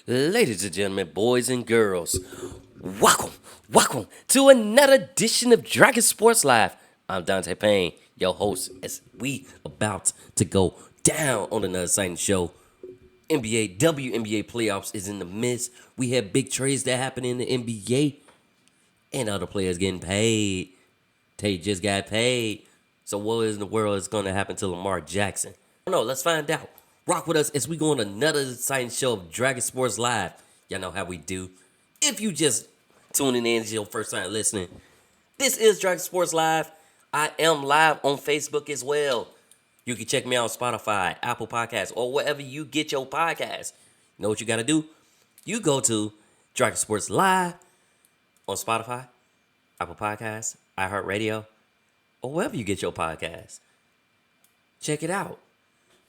Ladies and gentlemen, boys and girls, welcome to another edition of Dragon Sports Live. I'm Donte Payne, your host, as we about to go down on another exciting show. WNBA playoffs is in the midst. We have big trades that happen in the NBA, and other players getting paid. Tay just got paid. So what in the world is going to happen to Lamar Jackson? I don't know. Let's find out. Rock with us as we go on another exciting show of Dragon Sports Live. Y'all know how we do. If you just tuning in, it's your first time listening, this is Dragon Sports Live. I am live on Facebook as well. You can check me out on Spotify, Apple Podcasts, or wherever you get your podcasts. You know what you got to do? You go to Dragon Sports Live on Spotify, Apple Podcasts, iHeartRadio, or wherever you get your podcasts. Check it out.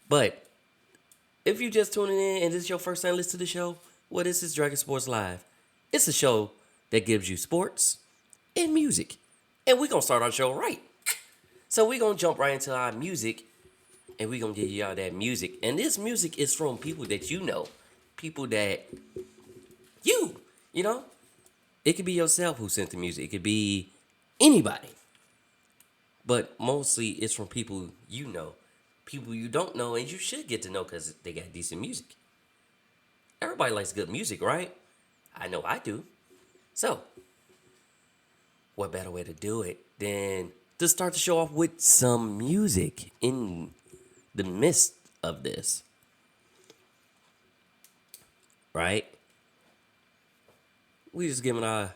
But if you just tuning in and this is your first time listening to the show, well, this is Dragon Sports Live. It's a show that gives you sports and music. And we're going to start our show right. So we're going to jump right into our music, and we're going to give y'all that music. And this music is from people that you know. People that you know. It could be yourself who sent the music. It could be anybody. But mostly it's from people you know. People you don't know, and you should get to know because they got decent music. Everybody likes good music, right? I know I do. So, what better way to do it than to start the show off with some music in the midst of this? Right? We just giving our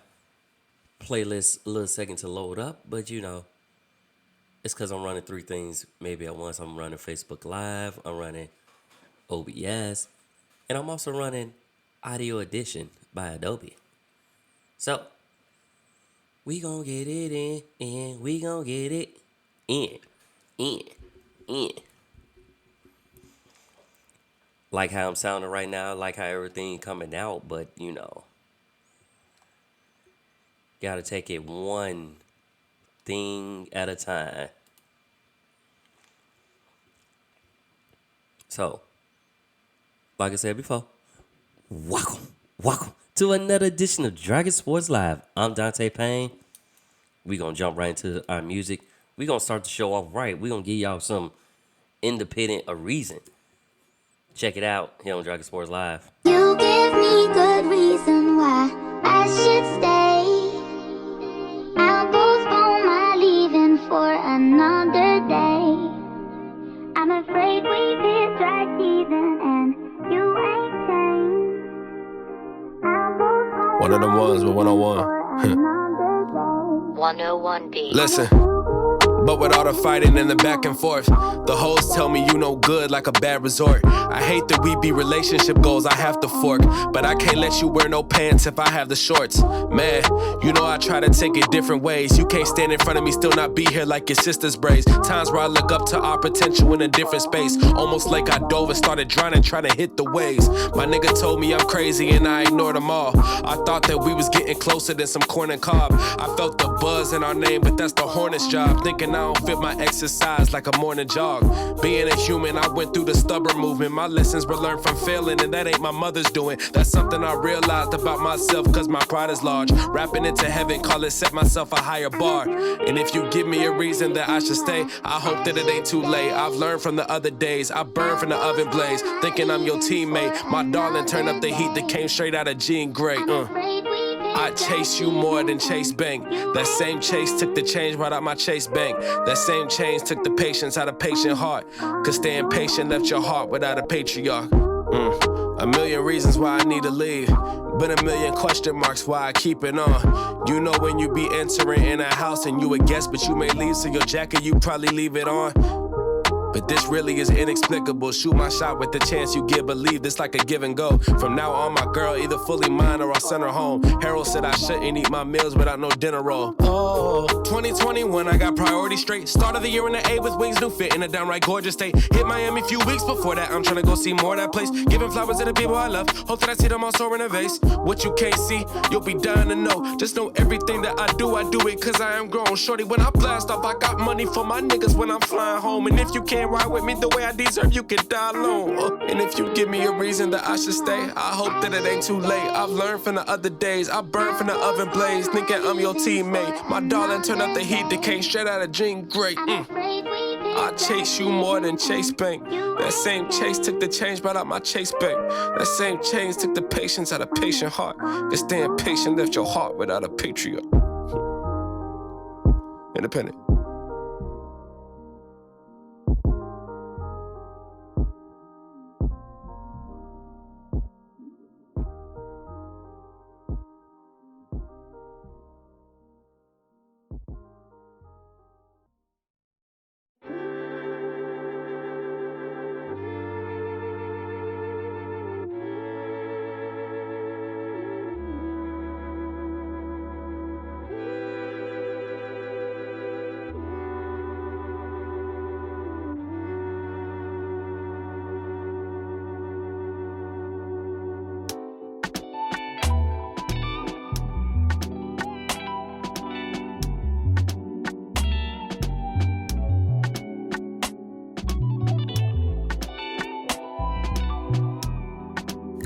playlist a little second to load up, but you know, it's because I'm running three things maybe at once. I'm running Facebook Live, I'm running OBS, and I'm also running Audio Edition by Adobe. So, we gonna get it in, and we gonna get it in. Like how I'm sounding right now, like how everything coming out, but you know, gotta take it one thing at a time. So, like I said before, welcome to another edition of Dragon Sports Live. I'm Donte Payne. We gonna jump right into our music. We gonna start the show off right. We gonna give y'all some independent a reason. Check it out here on Dragon Sports Live. You give me good reason why I should stay. I'll postpone my leaving for another day. I'm afraid we did dry season and you ain't changed. I'll postpone One of them ones with 101. for another day. 101B. Listen, but with all the fighting and the back and forth, the hoes tell me you no good like a bad resort. I hate that we be relationship goals, I have to fork, but I can't let you wear no pants if I have the shorts. Man, you know I try to take it different ways. You can't stand in front of me, still not be here like your sister's braids. Times where I look up to our potential in a different space, almost like I dove and started drowning, trying to hit the waves. My nigga told me I'm crazy and I ignored them all. I thought that we was getting closer than some corn and cob. I felt the buzz in our name, but that's the Hornets job. Thinking I don't fit my exercise like a morning jog. Being a human, I went through the stubborn movement. My lessons were learned from failing, and that ain't my mother's doing. That's something I realized about myself, cause my pride is large. Rapping into heaven, call it set myself a higher bar. And if you give me a reason that I should stay, I hope that it ain't too late. I've learned from the other days, I burned from the oven blaze. Thinking I'm your teammate, my darling turned up the heat that came straight out of Jean Grey. I chase you more than Chase Bank. That same chase took the change right out my Chase Bank. That same change took the patience out of patient heart. Cause staying patient left your heart without a patriarch. A million reasons why I need to leave, but a million question marks why I keep it on. You know when you be entering in a house and you a guest, but you may leave, so your jacket you probably leave it on. But this really is inexplicable. Shoot my shot with the chance you give. Believe this like a give and go. From now on, my girl either fully mine or I'll send her home. Harold said I shouldn't eat my meals without no dinner roll. Oh, 2021, I got priorities straight. Start of the year in the A with wings, new fit in a downright gorgeous state. Hit Miami a few weeks before that. I'm trying to go see more of that place. Giving flowers to the people I love. Hope that I see them all soaring in a vase. What you can't see, you'll be dying to know. Just know everything that I do it cause I am grown. Shorty, when I blast off, I got money for my niggas when I'm flying home. And if you can't ride with me the way I deserve, you can die alone. And if you give me a reason that I should stay, I hope that it ain't too late. I've learned from the other days, I burned from the oven blaze, thinking I'm your teammate. My darling turned up the heat decay, straight out of Jean Grey. I chase you more than Chase Bank. That same chase took the change right out my Chase Bank. That same change took the patience out of patient heart. This damn patient left your heart without a patriot. Independent.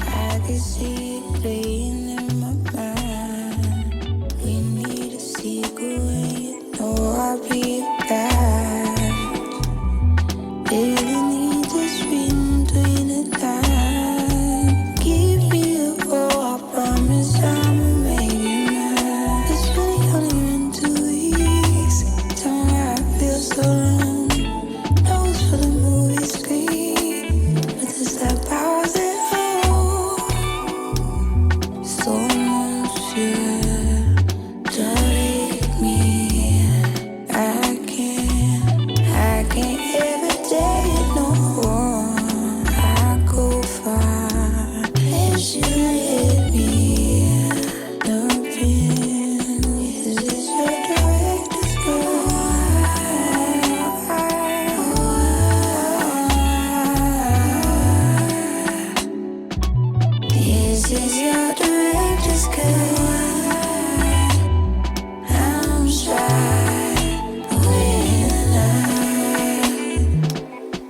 I can see it playing in my mind. We need a sequel and you know I'll be back. Feeling need to read between the lines. Give me a roll, I promise I'ma make you mine. It's really only been 2 weeks. Tell me why I feel so long. Know it's for the movie screen, but there's that power that so monsieur, take me. I can't ever take no more. I go far as you let me. No pin, this is your director's cut. This is your director's cut. I'm shy when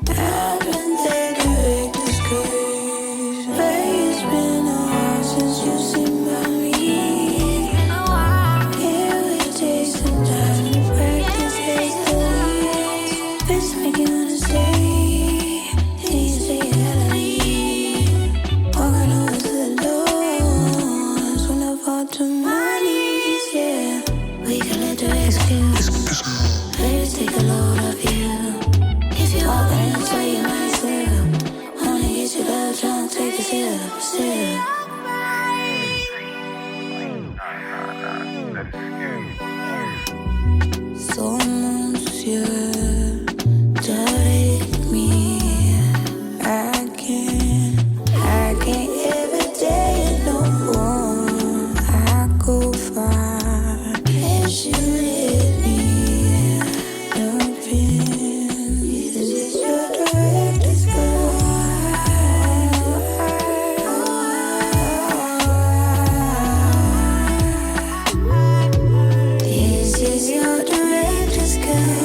I'm in the director's cut. But it's been a while since you've seen by me. Can we take some time to practice hastily? This make you wanna stay. Please say you gotta leave. Walking over to the doors when I fall to my knees, yeah. We can let the excuse. Please take a load of you. If you walk in and say you myself, wanna get your love, tryna take a sip. So monsieur, take me. I can't ever take no more. I go far as you let me. No pin, this is your director's cut. This is your director's cut.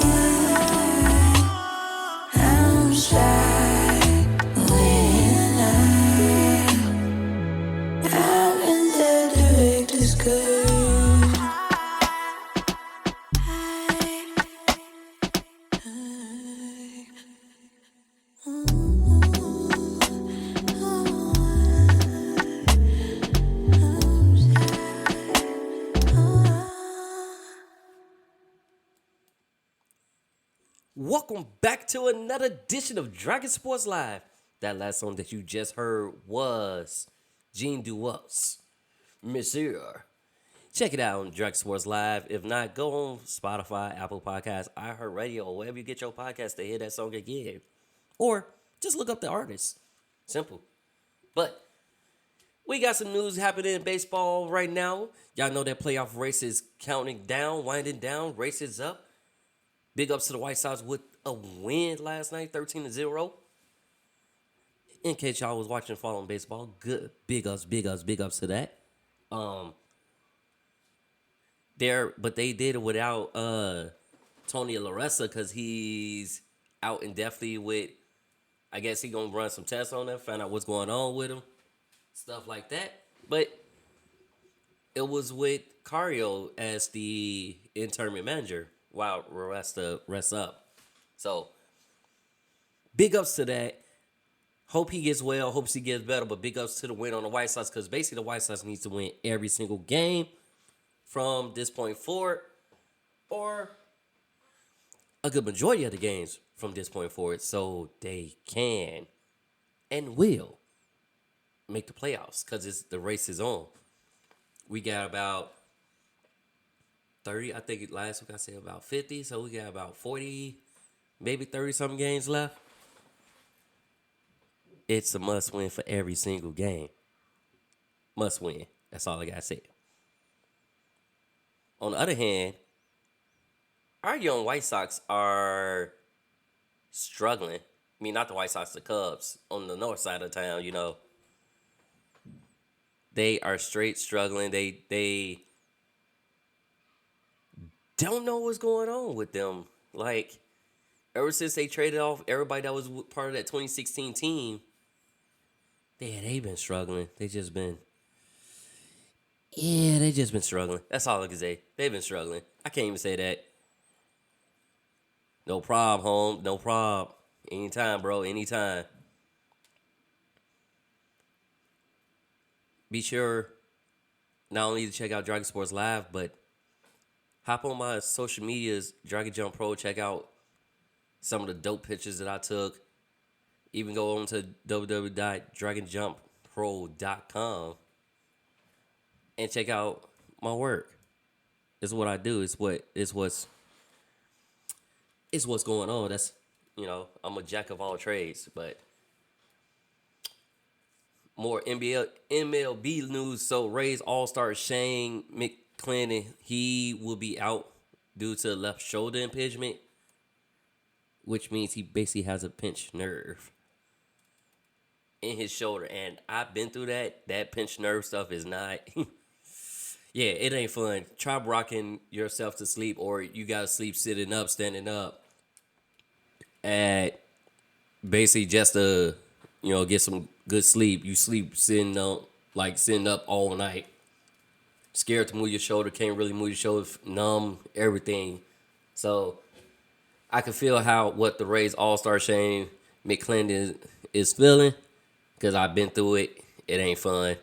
I'm shy when I'm in the director's cut. Welcome back to another edition of Dragon Sports Live. That last song that you just heard was Gene Duos, Monsieur. Check it out on Dragon Sports Live. If not, go on Spotify, Apple Podcasts, iHeartRadio, or wherever you get your podcast to hear that song again. Or just look up the artist. Simple. But we got some news happening in baseball right now. Y'all know that playoff race is counting down, winding down, race is up. Big ups to the White Sox with a win last night, 13-0. In case y'all was watching following baseball, good. Big ups to that. But they did it without Tony La Russa because he's out indefinitely with I guess he gonna run some tests on them, find out what's going on with him, stuff like that. But it was with Cario as the interim manager while rests up. So big ups to that. Hope he gets well. Hopes he gets better. But big ups to the win on the White Sox, because basically the White Sox needs to win every single game from this point forward, or a good majority of the games from this point forward, so they can and will make the playoffs, because the race is on. We got about 30, I think last week I said about 50, so we got about 40, maybe 30-something games left. It's a must win for every single game. Must win. That's all I got to say. On the other hand, our young White Sox are struggling. I mean, not the White Sox, the Cubs on the north side of town, you know. They are straight struggling. They don't know what's going on with them. Like, ever since they traded off everybody that was part of that 2016 team, they've been struggling. They just been struggling. That's all I can say. They've been struggling. I can't even say that. No problem, home. No problem. Anytime, bro. Anytime. Be sure not only to check out Dragon Sports Live, but hop on my social medias, Dragon Jump Pro. Check out some of the dope pictures that I took. Even go on to www.dragonjumppro.com and check out my work. It's what I do. It's what's going on. That's, I'm a jack of all trades. But more MLB news. So Rays All-Star Shane McClanahan, he will be out due to left shoulder impingement, which means he basically has a pinched nerve in his shoulder. And I've been through that. That pinched nerve stuff is not... Yeah, it ain't fun. Try rocking yourself to sleep, or you gotta sleep sitting up, standing up, at basically just to, get some good sleep. You sleep sitting up all night. Scared to move your shoulder, can't really move your shoulder, numb, everything. So I can feel what the Rays All-Star Shane McClanahan is feeling, because I've been through it. It ain't fun.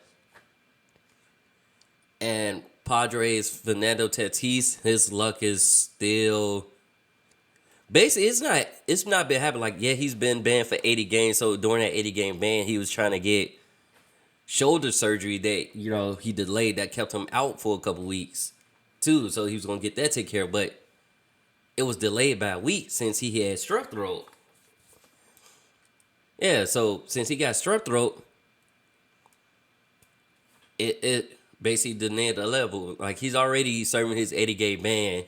And Padres Fernando Tatis, his luck is still basically it's not been happening. Like, yeah, he's been banned for 80 games. So during that 80-game ban, he was trying to get shoulder surgery that, he delayed, that kept him out for a couple weeks too. So he was gonna get that taken care of, but it was delayed by a week since he had strep throat. Yeah, so since he got strep throat, it basically delayed the level. Like, he's already serving his 80-game ban,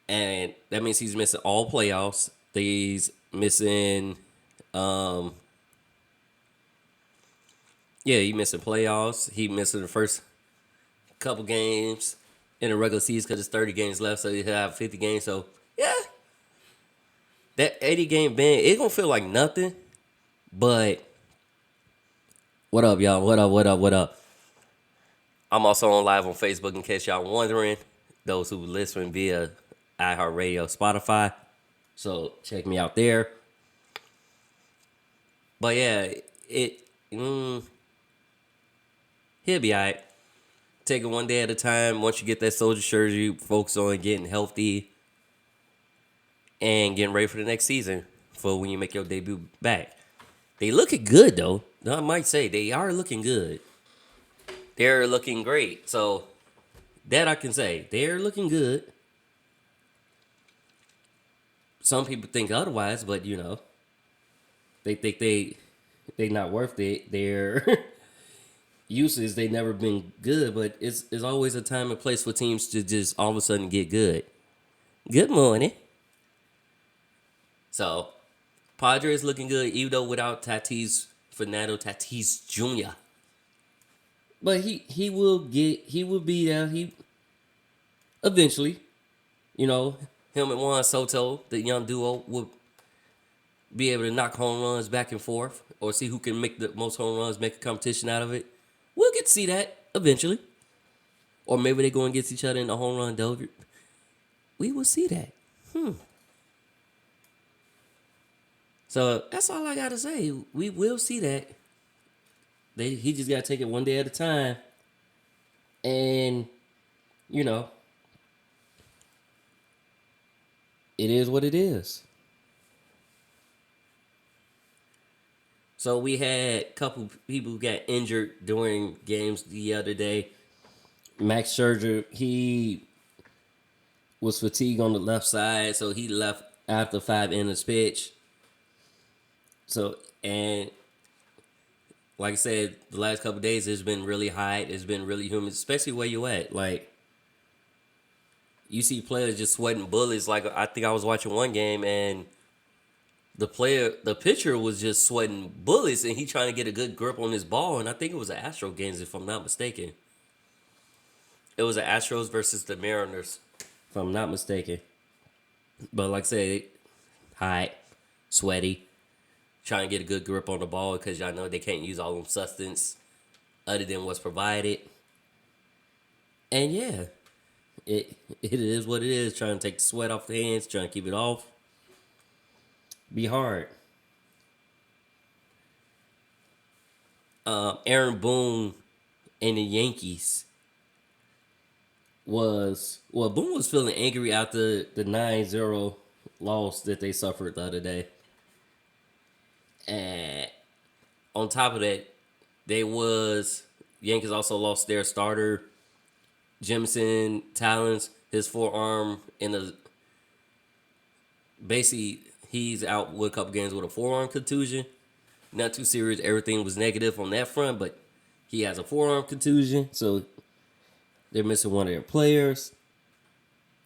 and that means he's missing all playoffs. He's missing, he missing playoffs. He missing the first couple games in the regular season because there's 30 games left, so you have 50 games. So, yeah, that 80-game ban, it's going to feel like nothing, but what up, y'all? What up? I'm also on live on Facebook in case y'all wondering, those who listen via iHeartRadio, Spotify. So check me out there. But yeah, he'll be all right. Take it one day at a time. Once you get that soldier surgery, focus on getting healthy and getting ready for the next season for when you make your debut back. They looking good, though. I might say they are looking good. They're looking great. So that I can say. They're looking good. Some people think otherwise, but they think they not worth it. Their uses, they never been good, but it's always a time and place for teams to just all of a sudden get good. Good morning. So Padres looking good, even though without Fernando Tatis Jr. But he will be there. He eventually, him and Juan Soto, the young duo, will be able to knock home runs back and forth, or see who can make the most home runs, make a competition out of it. We'll get to see that eventually. Or maybe they go and get each other in the home run derby. We will see that. So that's all I got to say. We will see that. He just got to take it one day at a time. And, you know, it is what it is. So we had a couple people who got injured during games the other day. Max Scherzer, he was fatigued on the left side, so he left after 5 innings pitch. So, and like I said, the last couple of days it's been really hot. It's been really humid, especially where you at. Like, you see players just sweating bullets. Like, I think I was watching one game and the pitcher was just sweating bullets, and he trying to get a good grip on his ball. And I think it was the Astros games, if I'm not mistaken. It was the Astros versus the Mariners, if I'm not mistaken. But like I said, hot, sweaty, trying to get a good grip on the ball because y'all know they can't use all them substance other than what's provided. And yeah, it is what it is. Trying to take the sweat off the hands, trying to keep it off. Be hard. Aaron Boone and the Yankees Boone was feeling angry after the 9-0 loss that they suffered the other day. And on top of that, Yankees also lost their starter, Jimson Talons, his forearm basically he's out with a couple games with a forearm contusion. Not too serious. Everything was negative on that front, but he has a forearm contusion, so they're missing one of their players.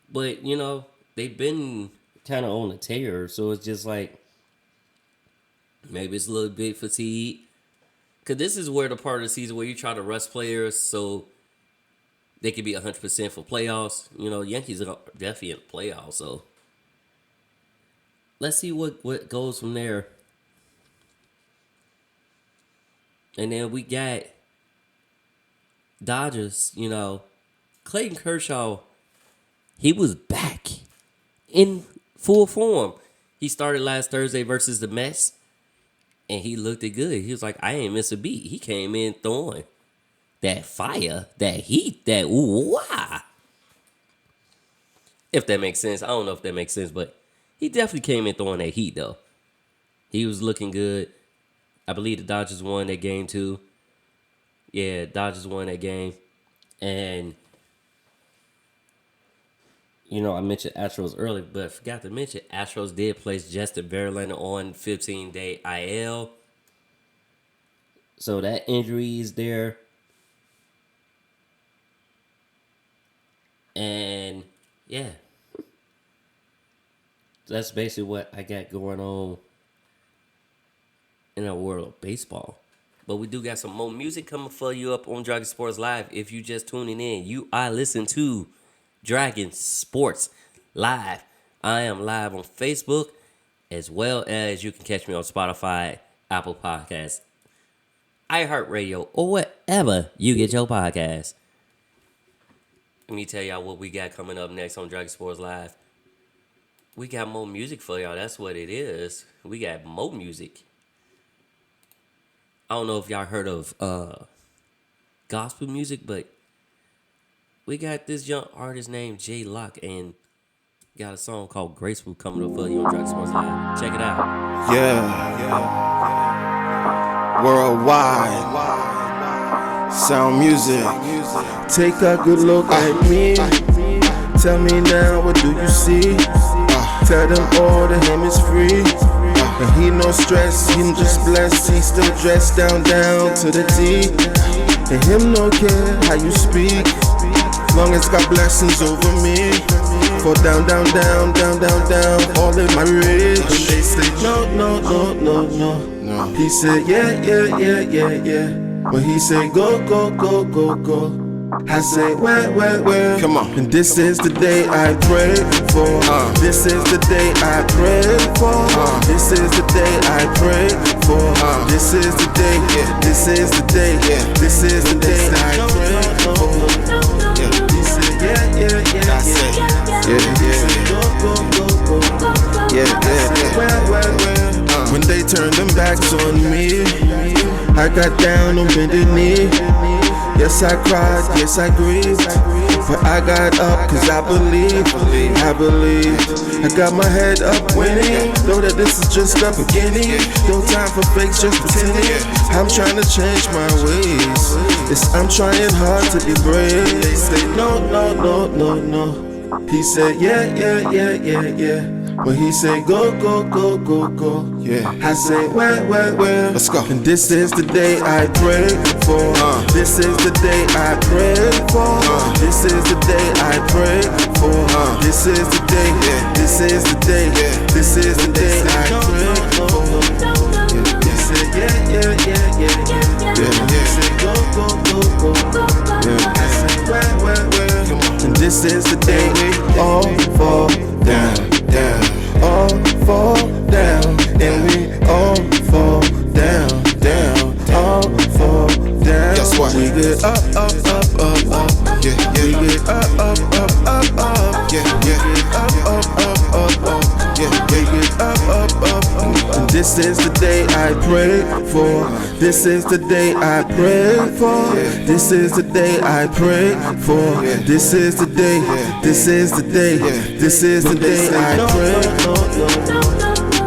But, you know, they've been kind of on a tear, so it's just like maybe it's a little bit fatigue. Because this is where the part of the season where you try to rest players so they can be 100% for playoffs. You know, Yankees are definitely in the playoffs, so let's see what goes from there. And then we got Dodgers, you know. Clayton Kershaw, he was back in full form. He started last Thursday versus the Mets, and he looked good. He was like, I ain't miss a beat. He came in throwing that fire, that heat, that ooh-wah. If that makes sense. I don't know if that makes sense, but he definitely came in throwing that heat, though. He was looking good. I believe the Dodgers won that game, too. Yeah, Dodgers won that game. And, you know, I mentioned Astros earlier, but I forgot to mention Astros did place Justin Verlander on 15-day IL. So that injury is there. And, yeah. That's basically what I got going on in the world of baseball. But we do got some more music coming for you up on Dragon Sports Live. If you just tuning in, you are listening to Dragon Sports Live. I am live on Facebook, as well as you can catch me on Spotify, Apple Podcasts, iHeartRadio, or wherever you get your podcasts. Let me tell y'all what we got coming up next on Dragon Sports Live. We got more music for y'all. That's what it is. We got more music. I don't know if y'all heard of gospel music, but we got this young artist named J Lock and got a song called Graceful coming up for you on Dragon Sports Live. Check it out. Yeah. Worldwide. Sound music. Take a good look at me. Tell me now, what do you see? Tell them all that him is free. And he no stress, him just blessed. He still dressed down to the T. And him no care how you speak, long as got blessings over me. For down, all in my reach. And they say no. He said yeah. When he say go. I say, where? Come on. And this is the day I pray for. This is the day I pray for. This is the day I pray for. This is the day. This is the day. This is the day I pray for. He said, yeah. I say, yeah. Where? When they turned them backs on me, I got down on bended knee. Yes, I cried, yes, I grieved, but I got up cause I believe. I got my head up winning, know that this is just the beginning. No time for fakes, just pretending. I'm trying to change my ways. I'm trying hard to be brave. They say no. He said yeah. When he said go. Yeah. I say where? Let's go. And this is the day I pray for. This is the day I pray for. This is the day I pray for. This is the day. This is the day. This is the day I pray for. He said yeah. He said go. Yeah. I say where? And this is the day we all fall down. All fall down, and we all fall down, all fall down. Guess what? We get up, yeah. We get up, yeah. We get up, yeah. We get up. And this is the day I pray for. This is the day I pray for. This is the day I pray for. This is the day. This is the day. This is the day I pray.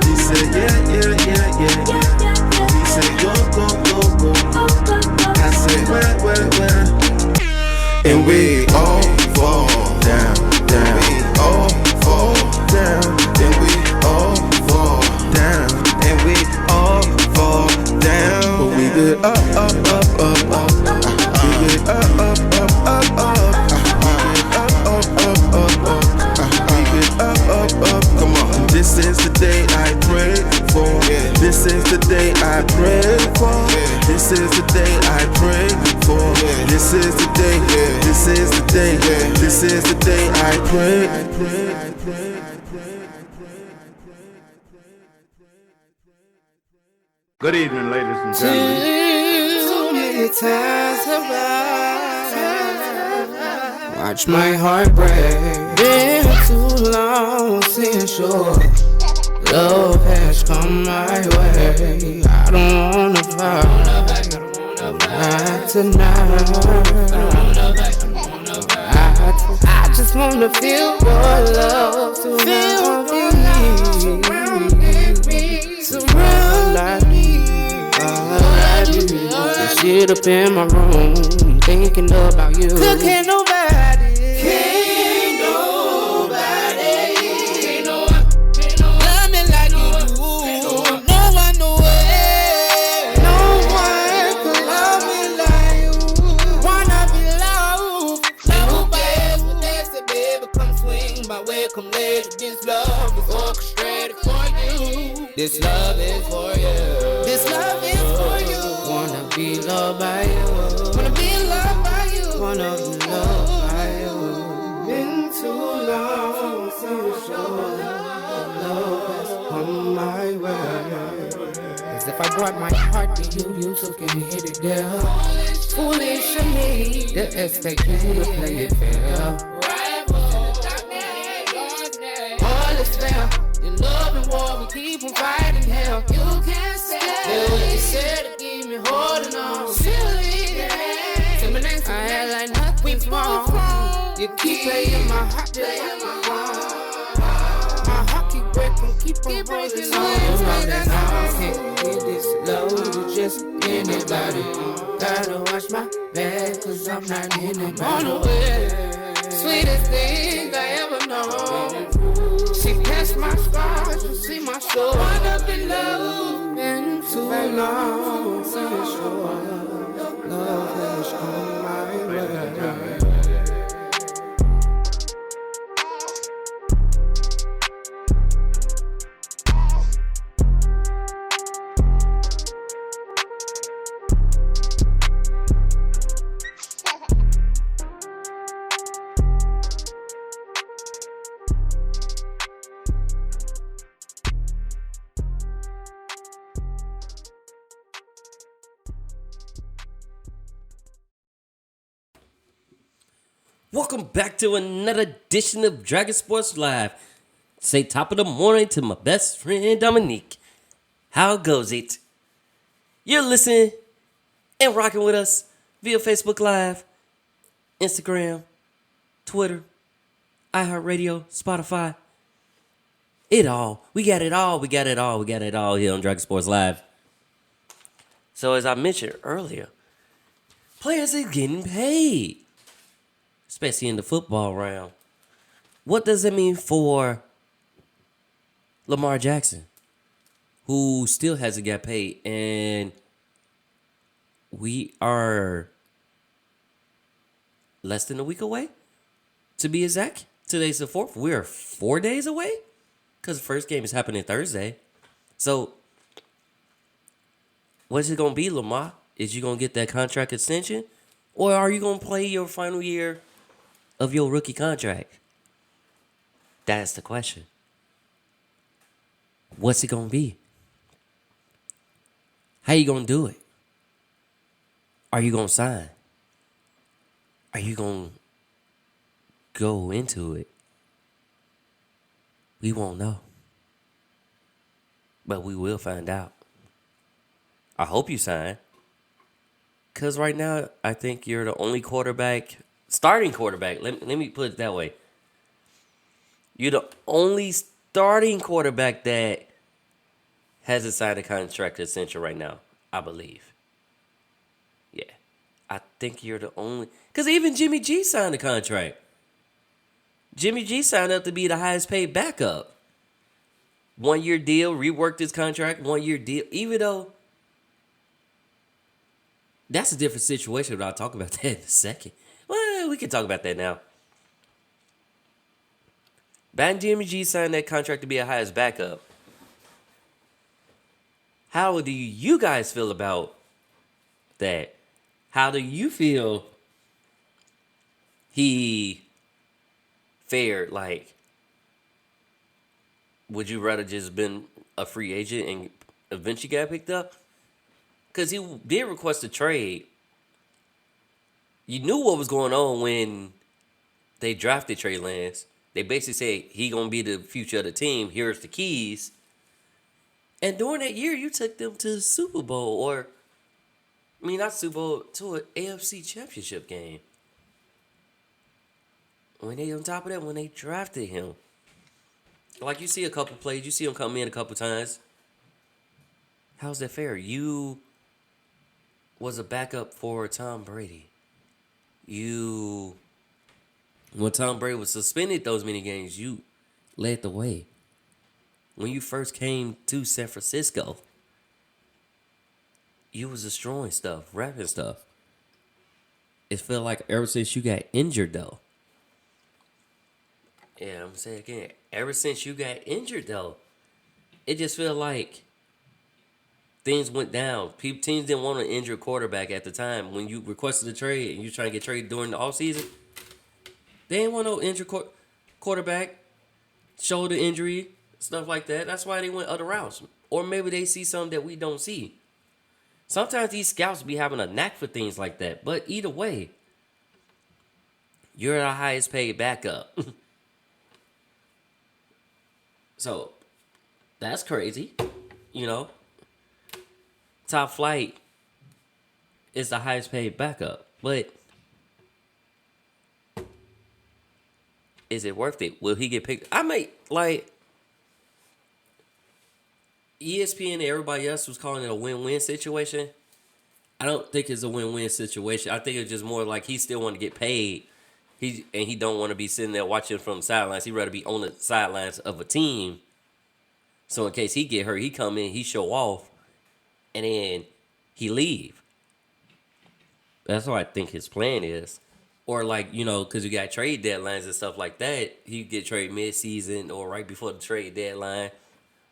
He said yeah. He said go. I said where? And we all fall down. We all fall down. And we all fall down. And we all fall down. But we get up. We get up. Come on. This is the day I pray for. This is the day I pray for. This is the day I pray for. This is the day. This is the day. This is the day I pray. Good evening, ladies and gentlemen. Too many times have I watched my heart break. Been too long since your love has come my way. I don't wanna fight, not tonight. I just wanna feel your love surround me, surround me. This shit up in my room, thinking about you. Can't nobody love me like you do. No one, no way. No one could love me like you. Wanna be loved, loved by everything. Say, baby, come swing my way, come later. This love is orchestrated for you. This love is for you. This love is for you. Wanna be loved by you. Wanna be loved by you. Wanna be loved by you. Been too long since your love has come my way. As if I brought my heart to you, you took and hit it, girl. Foolish of me to expect you to play it fair. All is fair. In love and war, we keep on fighting hell. You can't say what you said to keep me holding on. Silly, I had like nothing's wrong. You keep playing my heart, playing my heart. My heart keep breaking, keep on holding on. You know that I can't get this low to just anybody. Gotta watch my back, cause I'm not anybody. On the way, sweetest thing I ever known. She passed my scars, you see my soul. Wanna be loved, been too long since your love has come my way. Welcome back to another edition of Dragon Sports Live. Say top of the morning to my best friend Dominique. How goes it? You're listening and rocking with us via Facebook Live, Instagram, Twitter, iHeartRadio, Spotify. It all. We got it all. We got it all. We got it all here on Dragon Sports Live. So as I mentioned earlier, players are getting paid, especially in the football round. What does it mean for Lamar Jackson, who still hasn't got paid? And we are less than a week away, to be exact. Today's the 4th. We're 4 days away because the first game is happening Thursday. So what's it going to be, Lamar? Is you going to get that contract extension? Or are you going to play your final year of your rookie contract? That's the question. What's it going to be? How you going to do it? Are you going to sign? Are you going to go into it? We won't know. But we will find out. I hope you sign. Because right now, I think you're the only quarterback, starting quarterback. Let me put it that way. You're the only starting quarterback that hasn't signed a contract extension right now, I believe. Yeah. I think you're the only. Because even Jimmy G signed a contract. Jimmy G signed up to be the highest paid backup. 1 year deal, reworked his contract, 1 year deal. Even though that's a different situation, but I'll talk about that in a second. Well, we can talk about that now. Back Jimmy G signed that contract to be a highest backup. How do you guys feel about that? How do you feel he fared? Like, would you rather just been a free agent and eventually got picked up? Because he did request a trade. You knew what was going on when they drafted Trey Lance. They basically said he gonna be the future of the team. Here's the keys. And during that year, you took them to the Super Bowl, or I mean, not Super Bowl, to an AFC Championship game. When they on top of that, when they drafted him, like you see a couple plays, you see him come in a couple times. How's that fair? You was a backup for Tom Brady. When Tom Brady was suspended those many games, you led the way. When you first came to San Francisco, you was destroying stuff, rapping stuff. It felt like ever since you got injured, though. Yeah, I'm saying again, ever since you got injured, though, it just felt like things went down. Teams didn't want to injure a quarterback at the time. When you requested a trade and you trying to get traded during the offseason, they didn't want no injured quarterback, shoulder injury, stuff like that. That's why they went other routes. Or maybe they see something that we don't see. Sometimes these scouts be having a knack for things like that. But either way, you're the highest paid backup. So, that's crazy. You know, Top Flight is the highest paid backup. But is it worth it? Will he get picked? I might, like, ESPN and everybody else was calling it a win-win situation. I don't think it's a win-win situation. I think it's just more like he still want to get paid. He don't want to be sitting there watching from the sidelines. He'd rather be on the sidelines of a team. So in case he get hurt, he come in, he show off, and then he leave. That's what I think his plan is. Or like, you know, because you got trade deadlines and stuff like that, he get traded mid-season or right before the trade deadline,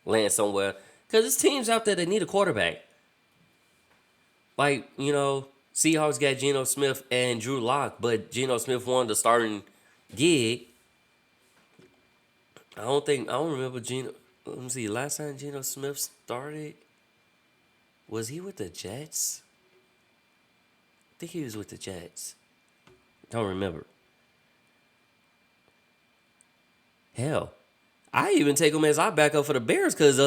land somewhere. Because there's teams out there that need a quarterback. Like, you know, Seahawks got Geno Smith and Drew Lock, but Geno Smith won the starting gig. I don't remember Geno. Let me see, last time Geno Smith started, was he with the Jets? I think he was with the Jets. Don't remember. Hell, I even take him as our backup for the Bears because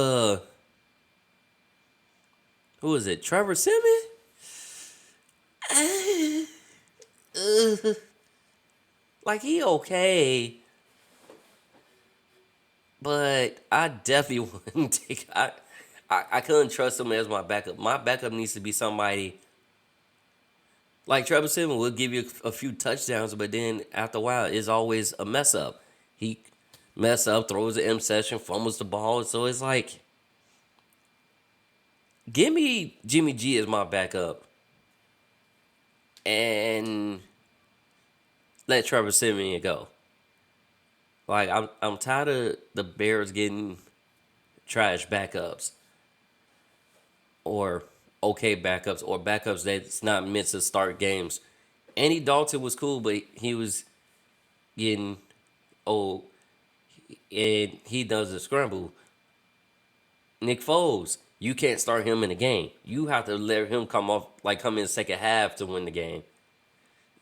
who is it? Trevor Simmons? Like he okay, but I definitely wouldn't take. I couldn't trust him as my backup. My backup needs to be somebody like Trevor Simmons will give you a few touchdowns, but then after a while, it's always a mess up. He mess up, throws an interception, fumbles the ball. So it's like, give me Jimmy G as my backup, and let Trevor Simeon go. Like I'm tired of the Bears getting trash backups or okay backups or backups that's not meant to start games. Andy Dalton was cool, but he was getting old and he does the scramble. Nick Foles, you can't start him in the game. You have to let him come in the second half to win the game.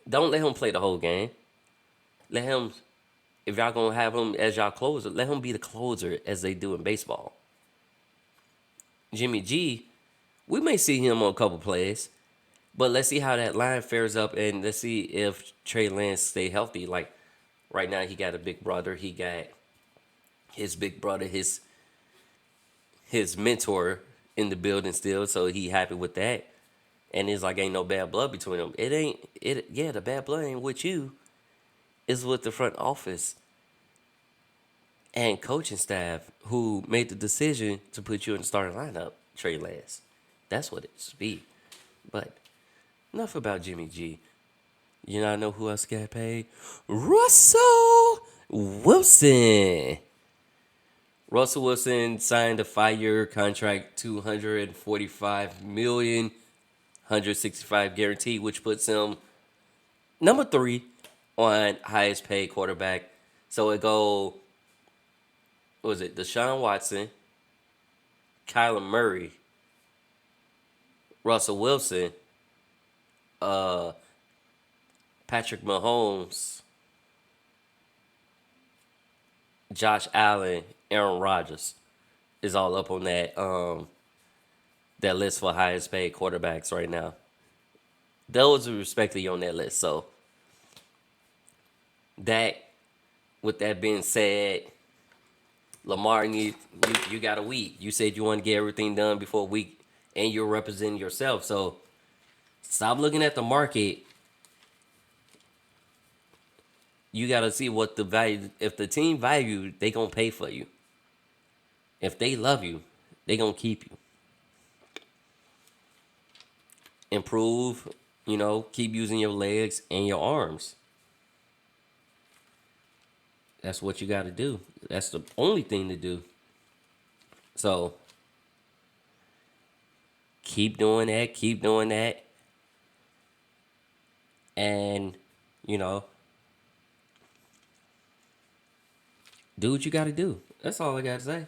Don't let him play the whole game. Let him, if y'all gonna have him as y'all closer, let him be the closer as they do in baseball. Jimmy G, we may see him on a couple plays, but let's see how that line fares up and let's see if Trey Lance stay healthy. Like right now, he got a big brother. He got his big brother, his mentor in the building still, so he happy with that. And it's like ain't no bad blood between them. The bad blood ain't with you. It's with the front office and coaching staff who made the decision to put you in the starting lineup, Trey Lance. That's what it should be. But enough about Jimmy G. You not know who else got paid? Russell Wilson. Russell Wilson signed a 5-year contract, $245 million, 165 guaranteed, which puts him number 3 on highest paid quarterback. So it go, what was it? Deshaun Watson, Kyler Murray, Russell Wilson, Patrick Mahomes, Josh Allen, Aaron Rodgers is all up on that list for highest paid quarterbacks right now. Those are respectively on that list. So with that being said, Lamar, you got a week. You said you want to get everything done before a week, and you're representing yourself. So stop looking at the market. You got to see what the value. If the team value you, they gonna pay for you. If they love you, they gonna keep you. Improve, keep using your legs and your arms. That's what you got to do. That's the only thing to do. So keep doing that. And, do what you got to do. That's all I got to say.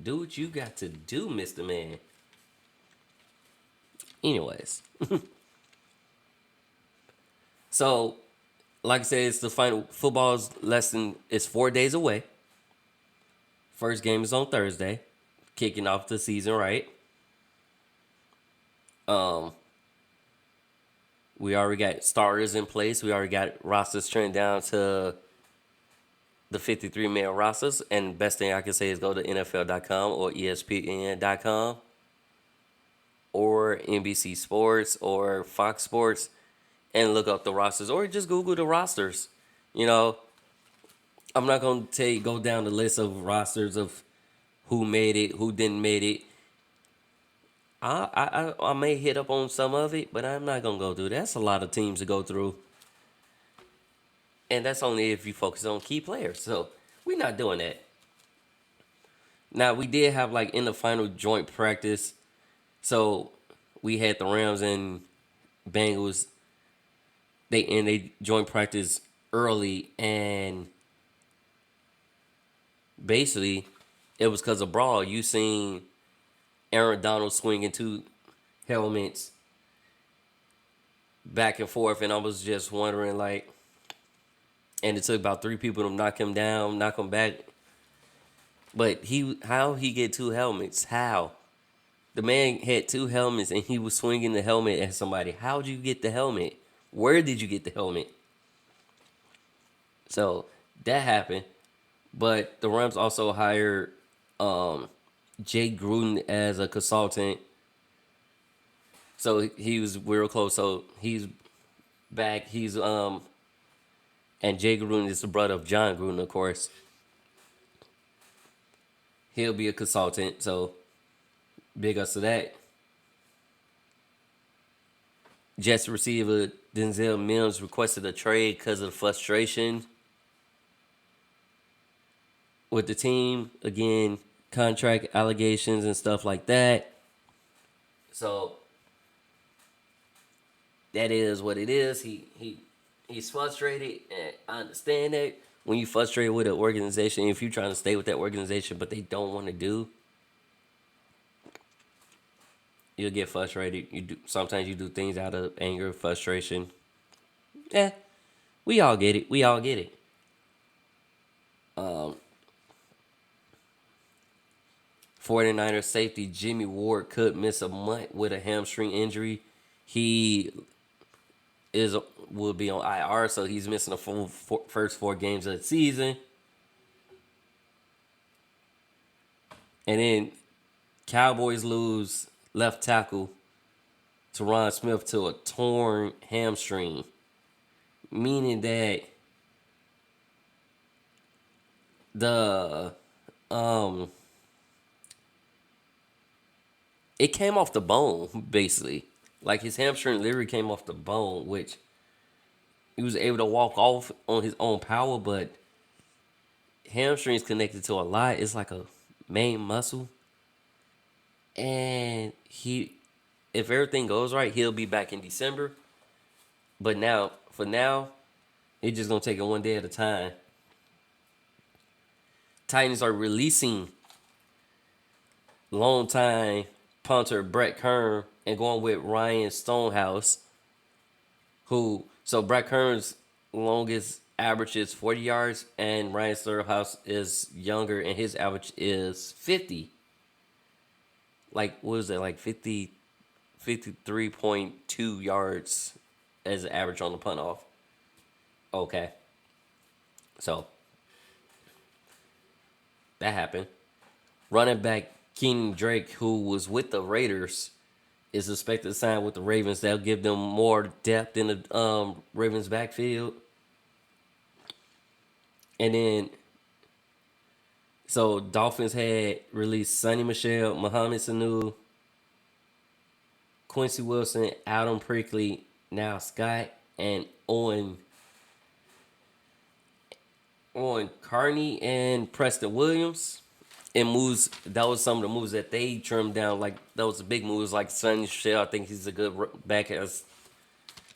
Do what you got to do, Mr. Man. Anyways. So, like I said, it's the final. Football's it's 4 days away. First game is on Thursday. Kicking off the season, right? We already got starters in place. We already got rosters trending down to the 53-man rosters. And best thing I can say is go to NFL.com or ESPN.com or NBC Sports or Fox Sports and look up the rosters, or just Google the rosters. I'm not going to go down the list of rosters of who made it, who didn't make it. I may hit up on some of it, but I'm not going to go through. That's a lot of teams to go through. And that's only if you focus on key players. So we're not doing that. Now, we did have in the final joint practice. So we had the Rams and Bengals. They joint practice early, and basically it was because of brawl. You seen Aaron Donald swinging 2 helmets back and forth, and I was just wondering, and and it took about 3 people to knock him down, knock him back. But how he get 2 helmets? How? The man had 2 helmets and he was swinging the helmet at somebody. How'd you get the helmet? Where did you get the helmet? So that happened. But the Rams also hired Jay Gruden as a consultant. So he was real close. So he's back. And Jay Gruden is the brother of John Gruden, of course. He'll be a consultant. So big ups to that. Jets receiver Denzel Mims requested a trade because of the frustration with the team. Again, contract allegations and stuff like that. So that is what it is. He's frustrated, and I understand that. When you're frustrated with an organization, if you're trying to stay with that organization, but they don't want to do, you'll get frustrated. Sometimes you do things out of anger, frustration. Yeah, we all get it. 49ers safety Jimmy Ward could miss a month with a hamstring injury. He will be on IR, so he's missing the first 4 games of the season. And then Cowboys lose left tackle Teron Smith to a torn hamstring, meaning that it came off the bone, basically. Like, his hamstring literally came off the bone, which he was able to walk off on his own power, but hamstring's connected to a lot. It's like a main muscle. And if everything goes right, he'll be back in December. But for now, it's just going to take it one day at a time. Titans are releasing longtime punter Brett Kern and going with Ryan Stonehouse, so Brett Kern's longest average is 40 yards, and Ryan Stonehouse is younger, and his average is 50. Like, what is that? Like 53.2 yards as an average on the punt off. Okay. So that happened. Running back Kenyon Drake, who was with the Raiders, is expected to sign with the Ravens. That'll give them more depth in the Ravens backfield. And then, so Dolphins had released Sonny Michel, Mohamed Sanu, Quincy Wilson, Adam Prickly, now Scott, and Owen Carney and Preston Williams. And moves, that was some of the moves that they trimmed down. Like, that was the big moves. Like Sonny Michel, I think he's a good back. Has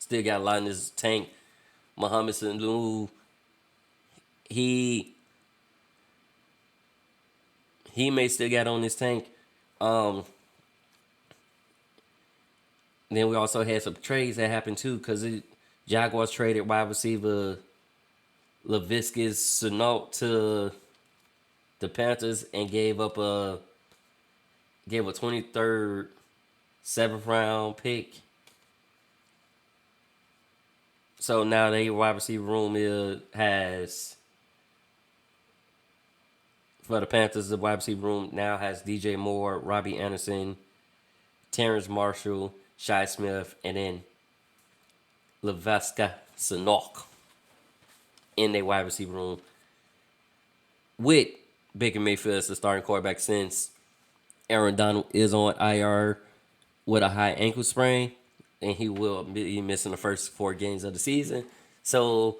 still got a lot in his tank. Mohamed Sanu, he may still got on his tank. Then we also had some trades that happened too, because Jaguars traded wide receiver Laviscus Shenault to the Panthers and gave a 23rd, 7th round pick. So now their wide receiver room has, for the Panthers, the wide receiver room now has DJ Moore, Robbie Anderson, Terrence Marshall, Shi Smith, and then Laviscus Shenault in their wide receiver room, with Baker Mayfield as the starting quarterback, since Aaron Donald is on IR with a high ankle sprain, and he will be missing the first 4 games of the season. So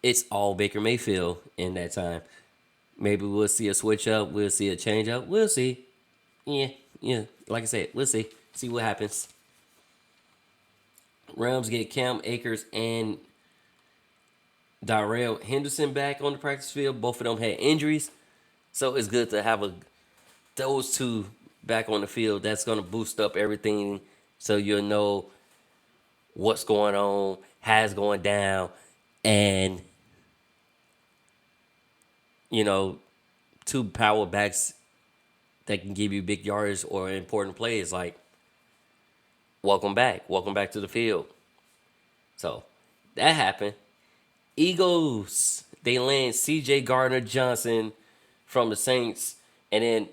it's all Baker Mayfield in that time. Maybe we'll see a switch up. We'll see a change up. We'll see. Yeah. Like I said, we'll see. See what happens. Rams get Cam Akers and Darrell Henderson back on the practice field. Both of them had injuries. So it's good to have those two back on the field. That's going to boost up everything, so you'll know what's going on, how it's going down, and you know, two power backs that can give you big yards or important plays. Like, welcome back. Welcome back to the field. So that happened. Eagles, they land C.J. Gardner-Johnson from the Saints. And then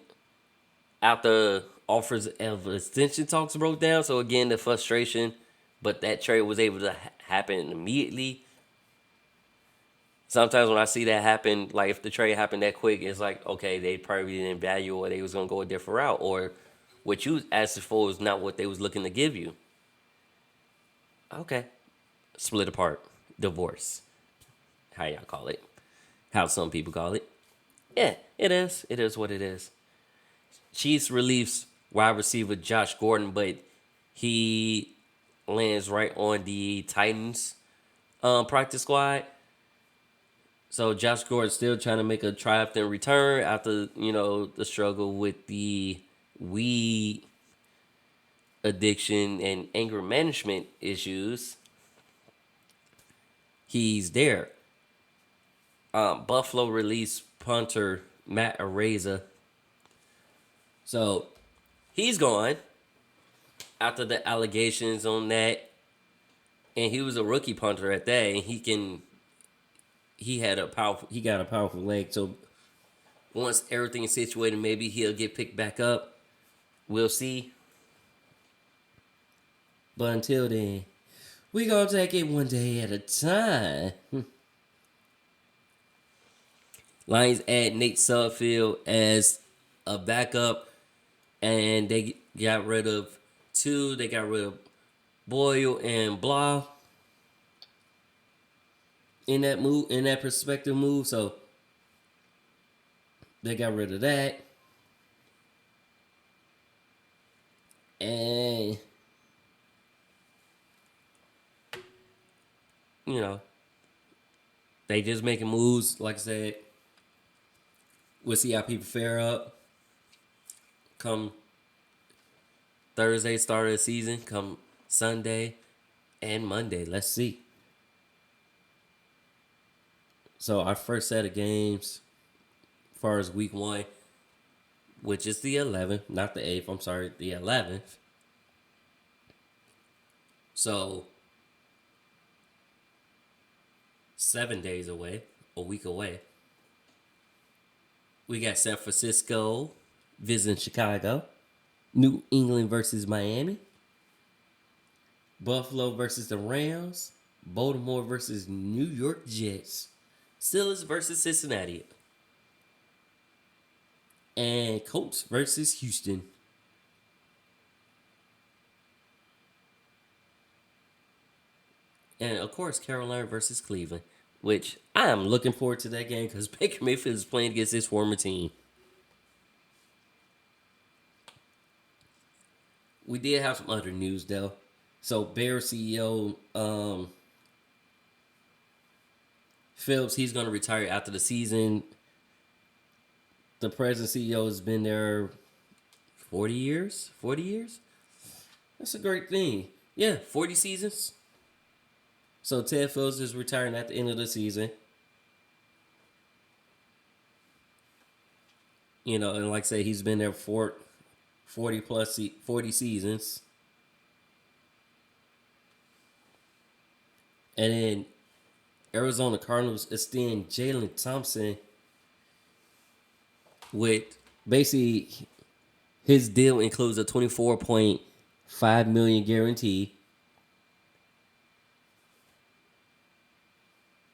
after offers of extension talks broke down, so again, the frustration, but that trade was able to happen immediately. Sometimes when I see that happen, like if the trade happened that quick, it's like, okay, they probably didn't value or they was going to go a different route, or what you asked for is not what they was looking to give you. Okay. Split apart. Divorce. How y'all call it. How some people call it. Yeah, it is. It is what it is. Chiefs relieves wide receiver Josh Gordon, but he lands right on the Titans practice squad. So Josh Gordon's still trying to make a triumphant return after, you know, the struggle with the weed addiction and anger management issues. He's there. Buffalo released punter Matt Araiza. So he's gone after the allegations on that. And he was a rookie punter at that. And he got a powerful leg. So once everything is situated, maybe he'll get picked back up. We'll see. But until then, we gonna take it one day at a time. Lions add Nate Sudfeld as a backup, and they got rid of two. They got rid of Boyle and Blah in that perspective move. So they got rid of that, and you know, they just making moves. Like I said, we'll see how people fare up come Thursday, start of the season, come Sunday and Monday. Let's see. So our first set of games, as far as week 1, which is the 11th, not the 8th, I'm sorry, the 11th. So 7 days away, a week away. We got San Francisco visiting Chicago. New England versus Miami. Buffalo versus the Rams. Baltimore versus New York Jets. Steelers versus Cincinnati. And Colts versus Houston. And of course, Carolina versus Cleveland, which I am looking forward to that game because Baker Mayfield is playing against his former team. We did have some other news though. So Bear CEO Phillips, he's going to retire after the season. The present CEO has been there 40 years. 40 years? That's a great thing. Yeah, 40 seasons. So Ted Phillips is retiring at the end of the season. You know, and like I say, he's been there for 40 seasons. And then Arizona Cardinals extend Jalen Thompson with basically his deal includes a $24.5 million guarantee.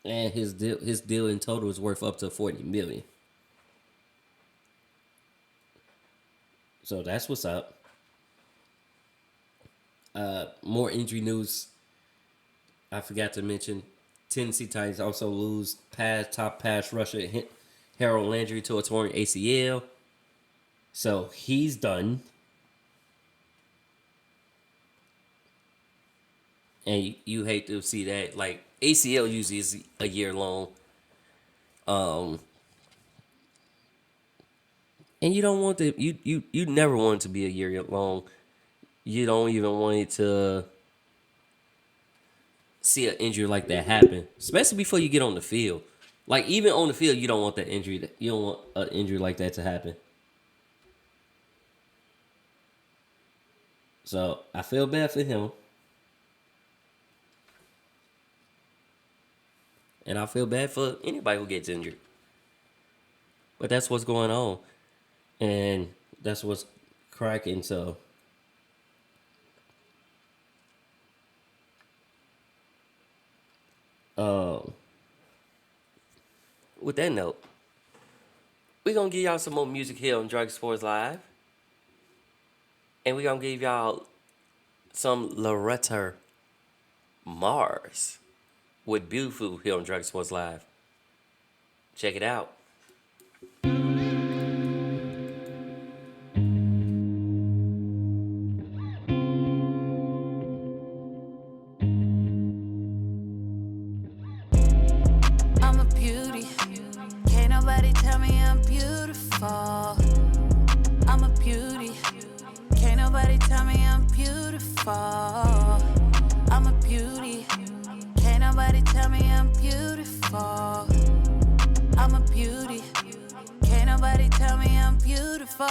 And his deal in total is worth up to $40 million. So that's what's up. More injury news. I forgot to mention Tennessee Titans also lose top pass rusher Harold Landry to a torn ACL. So he's done. And you hate to see that. Like, ACL usually is a year long. And you don't want to, you never want it to be a year long. You don't even want it to see an injury like that happen, especially before you get on the field. Like, even on the field, you don't want that injury. You don't want an injury like that to happen. So I feel bad for him. And I feel bad for anybody who gets injured. But that's what's going on. And that's what's cracking. So with that note, we're going to give y'all some more music here on Drag Sports Live. And we're going to give y'all some Loretta Mars with Beautiful here on Drag Sports Live. Check it out. I'm a beauty. Can't nobody tell me I'm beautiful. I'm a beauty. Can't nobody tell me I'm beautiful. I'm a beauty. Can't nobody tell me I'm beautiful. I'm a beauty. Can't nobody tell me I'm beautiful.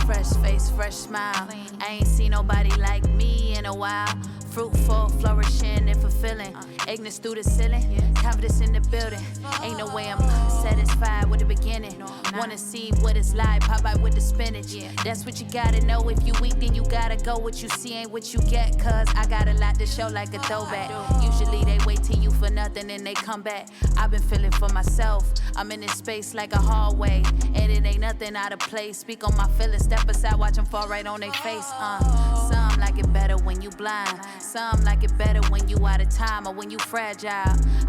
Fresh face, fresh smile. I ain't seen nobody like me in a while. Fruitful, flourishing and fulfilling. Ignorance through the ceiling, confidence in the building. Ain't no way I'm satisfied with the beginning. Wanna see what it's like, pop out with the spinach. That's what you gotta know. If you weak, then you gotta go. What you see ain't what you get. Cause I got a lot to show like a throwback. Usually they wait till you for nothing and they come back. I've been feeling for myself. I'm in this space like a hallway. And it ain't nothing out of place. Speak on my feelings, step aside, watch them fall right on their face. Some like it better when you blind. Some like it better when you out of time or when you fragile.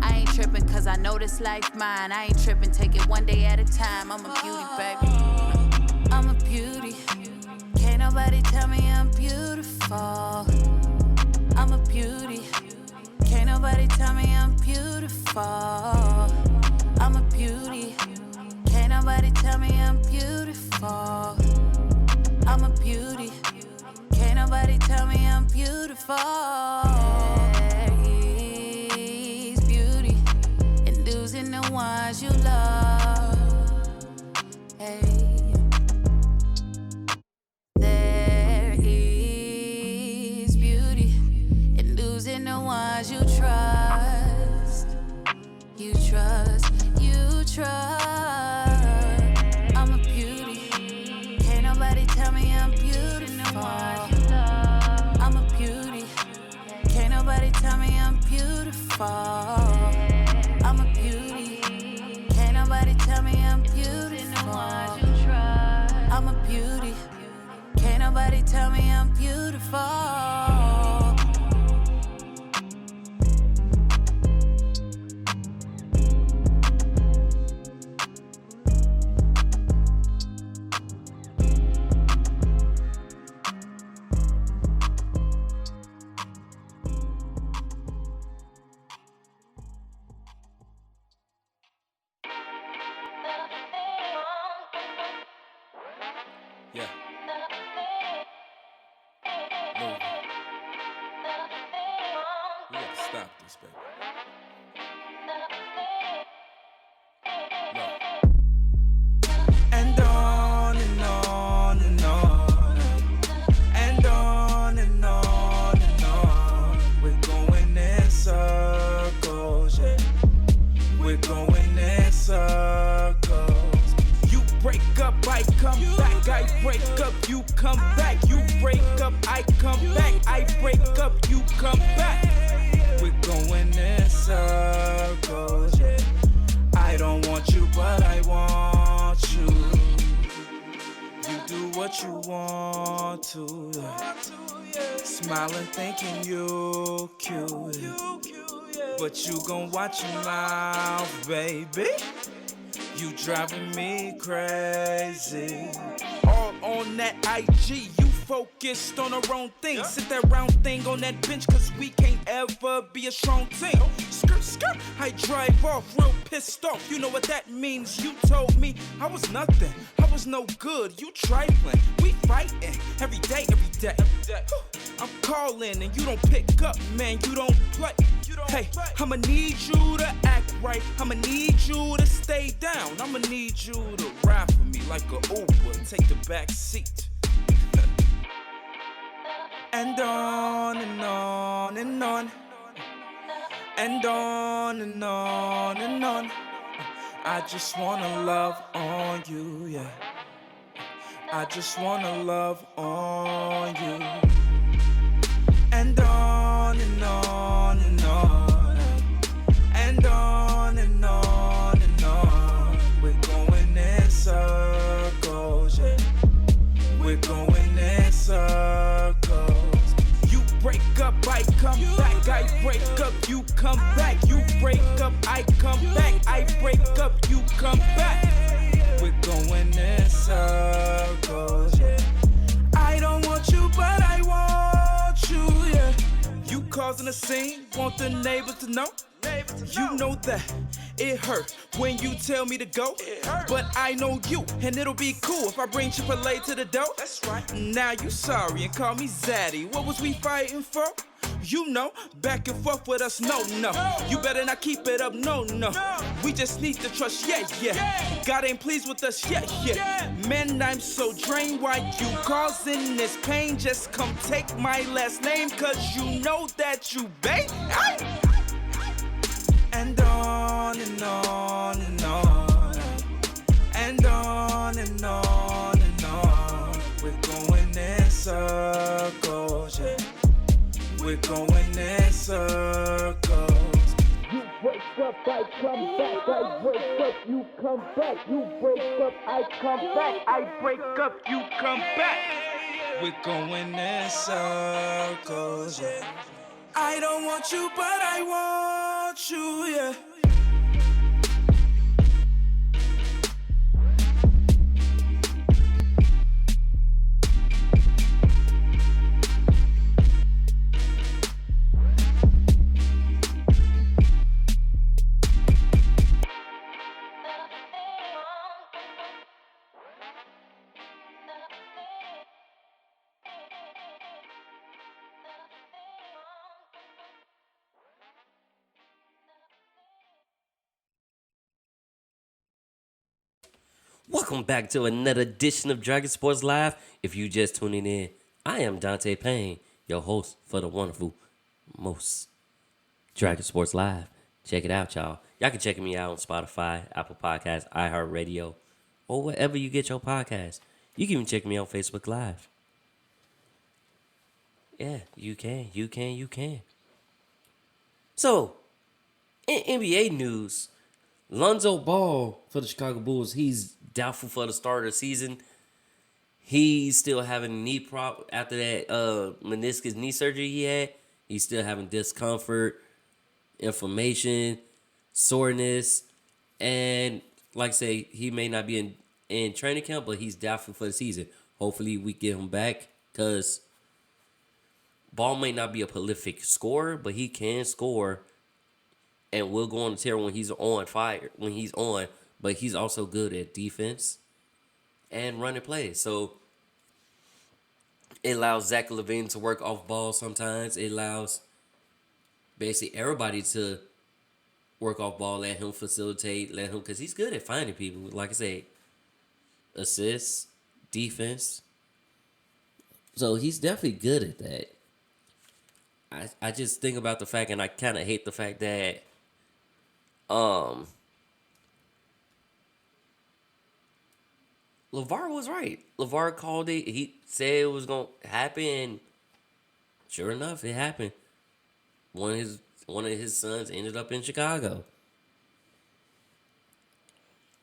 I ain't tripping cause I know this life mine. I ain't tripping, take it one day at a time. I'm a beauty, baby. I'm a beauty. Can't nobody tell me I'm beautiful. I'm a beauty. Can't nobody tell me I'm beautiful. I'm a beauty. Can't nobody tell me I'm beautiful. I'm a beauty. Can't nobody tell me I'm beautiful. There is beauty in losing the ones you love. Hey. There is beauty in losing the ones you trust. You trust, you trust. I'm a beauty. Can't nobody tell me I'm beautiful. I'm a beauty. Can't nobody tell me I'm beautiful. I'm a beauty. Can't nobody tell me I'm beautiful. I'm a beauty. Can't nobody tell me I'm beautiful. Yeah. Move. We gotta stop this, baby. No. And on and on and on. And on and on and on. We're going in circles, yeah. We're going in circles. You break up, I come back. I break up, you come back. You break up, I come back. I break up, you come back. We're going in circles, yeah. I don't want you, but I want you. You do what you want to, yeah. Smiling, thinking you cute, yeah. But you gon' watch your mouth, baby. You driving me crazy. All on that IG, you focused on our own thing. Sit that round thing on that bench, cause we can't ever be a strong team. Skirt, skirt, I drive off real pissed off. You know what that means. You told me I was nothing, I was no good. You trifling, we fighting every day, every day. I'm calling and you don't pick up, man, you don't play. Hey, I'ma need you to act right. I'ma need you to stay down. I'ma need you to ride for me like a Uber and take the back seat. And on and on and on. And on and on and on. I just wanna love on you, yeah. I just wanna love on you. And on and on and on. And on and on and on. We're going in circles, yeah. We're going in circles. You break up, I come back. I break up, you come back. You break up, I come back. I break up, you come back. We're going in circles, yeah. I don't want you, but I want you, yeah. You causing a scene, want the neighbors to know. You know that it hurt when you tell me to go, but I know you, and it'll be cool if I bring Chick-fil-A to the door. That's right. Now you sorry and call me Zaddy. What was we fighting for? You know, back and forth with us, no. You better not keep it up, no. We just need to trust, yeah. God ain't pleased with us, yeah. Man, I'm so drained, why you causing this pain? Just come take my last name, cause you know that you babe. And on and on and on. And on and on and on. We're going in circles, yeah. We're going in circles. You break up, I come back. I break up, you come back. You break up, I come back. I break up, you come back. We're going in circles, yeah. I don't want you, but I want you, yeah. Welcome back to another edition of Dragon Sports Live. If you just tuning in, I am Donte Payne, your host for the wonderful most Dragon Sports Live. Check it out, y'all. Y'all can check me out on Spotify, Apple Podcasts, iHeartRadio, or wherever you get your podcasts. You can even check me on Facebook Live. Yeah, you can. So, in NBA news, Lonzo Ball for the Chicago Bulls, he's doubtful for the start of the season. He's still having knee problem after that meniscus knee surgery he had. He's still having discomfort, inflammation, soreness, and like I say, he may not be in training camp, but he's doubtful for the season. Hopefully we get him back, because Ball may not be a prolific scorer, but he can score and will go on a tear when he's on fire, but he's also good at defense and running plays. So it allows Zach LaVine to work off ball sometimes. It allows basically everybody to work off ball, let him facilitate, because he's good at finding people. Like I say, assists, defense. So he's definitely good at that. I just think about the fact, and I kind of hate the fact that LeVar was right. LeVar called it. He said it was going to happen. Sure enough, it happened. One of his sons ended up in Chicago.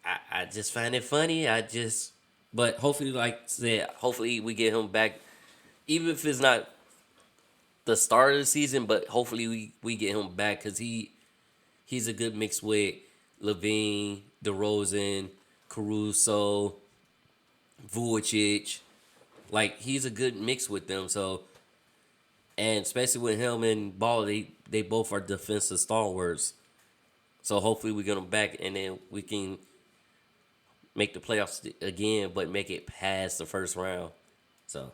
I just find it funny. But hopefully, like I said, hopefully we get him back. Even if it's not the start of the season, but hopefully we get him back, because he's a good mix with LaVine, DeRozan, Caruso, Vucic, Like he's a good mix with them. So, and especially with him and Ball, they both are defensive stalwarts. So hopefully we get them back, and then we can make the playoffs again, but make it past the first round. So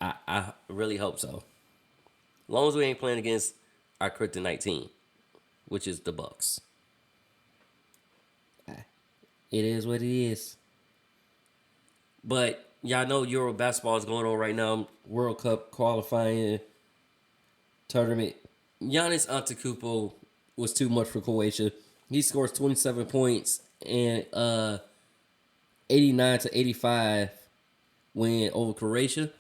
I really hope so. As long as we ain't playing against our kryptonite team, which is the Bucks. It is what it is. But y'all know Euro basketball is going on right now. World Cup qualifying tournament. Giannis Antetokounmpo was too much for Croatia. He scores 27 points and 89-85 win over Croatia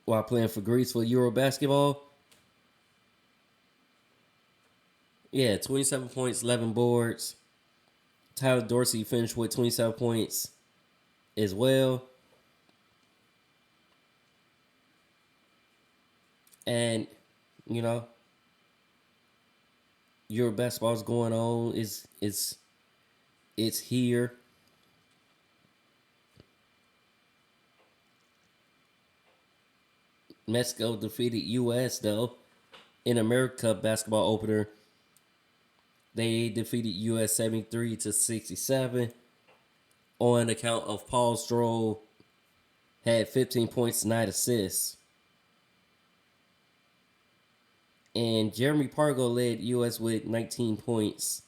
while playing for Greece for Euro basketball. Yeah, 27 points, 11 boards. Tyler Dorsey finished with 27 points as well. And, you know, Euro basketball's going on. It's here. Mexico defeated U.S. though in America Cup basketball opener. They defeated U.S. 73-67 on account of Paul Stroll had 15 points, 9 assists. And Jeremy Pargo led U.S. with 19 points.